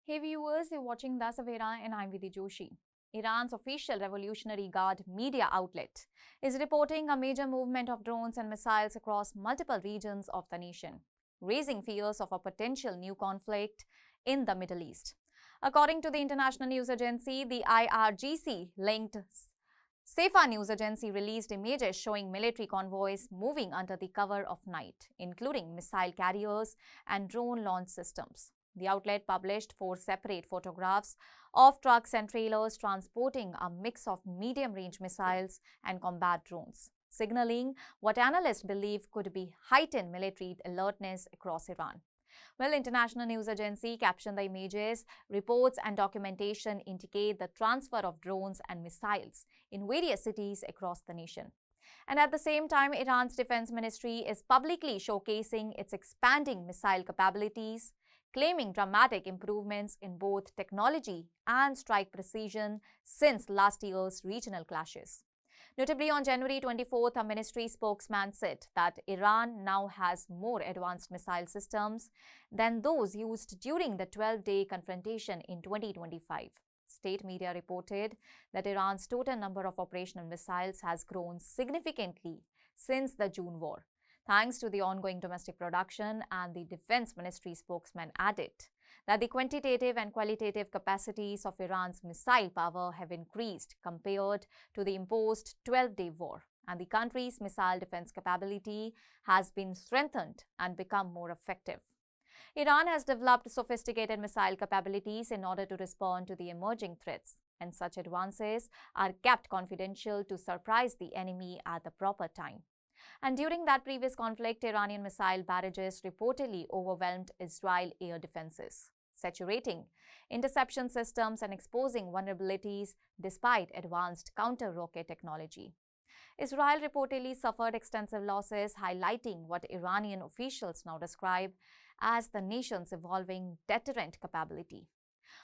Hey viewers, you're watching The Savera and I'm Vidhi Joshi. Iran's official Revolutionary Guard media outlet is reporting a major movement of drones and missiles across multiple regions of the nation, raising fears of a potential new conflict in the Middle East. According to the international news agency, the IRGC-linked Savera news agency released images showing military convoys moving under the cover of night, including missile carriers and drone launch systems. The outlet published 4 separate photographs of trucks and trailers transporting a mix of medium-range missiles and combat drones, signaling what analysts believe could be heightened military alertness across Iran. Well, international news agency captioned the images, reports and documentation indicate the transfer of drones and missiles in various cities across the nation. And at the same time, Iran's defense ministry is publicly showcasing its expanding missile capabilities, claiming dramatic improvements in both technology and strike precision since last year's regional clashes. Notably, on January 24th, a ministry spokesman said that Iran now has more advanced missile systems than those used during the 12-day confrontation in 2025. State media reported that Iran's total number of operational missiles has grown significantly since the June war, thanks to the ongoing domestic production, and the Defense Ministry spokesman added that the quantitative and qualitative capacities of Iran's missile power have increased compared to the imposed 12-day war, and the country's missile defense capability has been strengthened and become more effective. Iran has developed sophisticated missile capabilities in order to respond to the emerging threats, and such advances are kept confidential to surprise the enemy at the proper time. And during that previous conflict, Iranian missile barrages reportedly overwhelmed Israel air defenses, saturating interception systems and exposing vulnerabilities despite advanced counter-rocket technology. Israel reportedly suffered extensive losses, highlighting what Iranian officials now describe as the nation's evolving deterrent capability.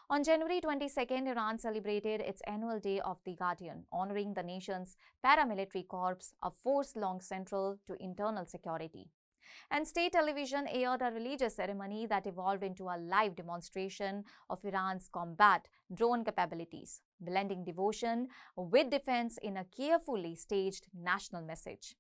On January 22nd, Iran celebrated its annual Day of the Guardian, honoring the nation's paramilitary corps, a force long central to internal security. And state television aired a religious ceremony that evolved into a live demonstration of Iran's combat drone capabilities, blending devotion with defense in a carefully staged national message.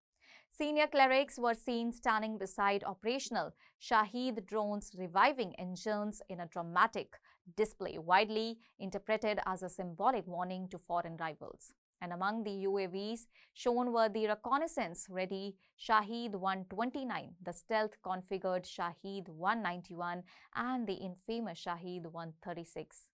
Senior clerics were seen standing beside operational Shahed drones, reviving engines in a dramatic display widely interpreted as a symbolic warning to foreign rivals. And among the UAVs shown were the reconnaissance-ready Shahed 129, the stealth-configured Shahed 191, and the infamous Shahed 136,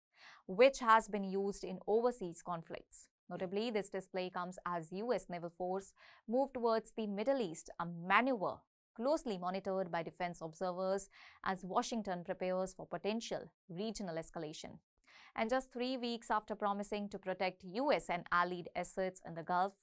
which has been used in overseas conflicts. Notably, this display comes as U.S. naval force moved towards the Middle East, a maneuver closely monitored by defense observers as Washington prepares for potential regional escalation. And just 3 weeks after promising to protect U.S. and allied assets in the Gulf,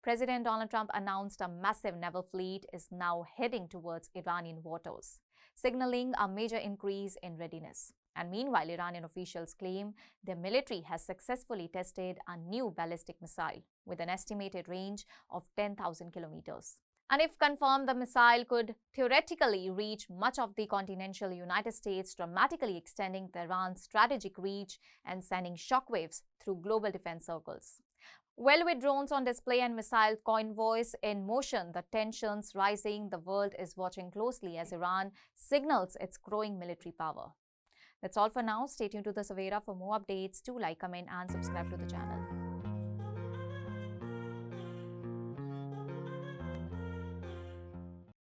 President Donald Trump announced a massive naval fleet is now heading towards Iranian waters, signaling a major increase in readiness. And meanwhile, Iranian officials claim their military has successfully tested a new ballistic missile with an estimated range of 10,000 kilometers. And if confirmed, the missile could theoretically reach much of the continental United States, dramatically extending Iran's strategic reach and sending shockwaves through global defense circles. Well, with drones on display and missile convoys in motion, the tensions rising, the world is watching closely as Iran signals its growing military power. That's all for now. Stay tuned to The Savera for more updates. Do like, comment and subscribe to the channel.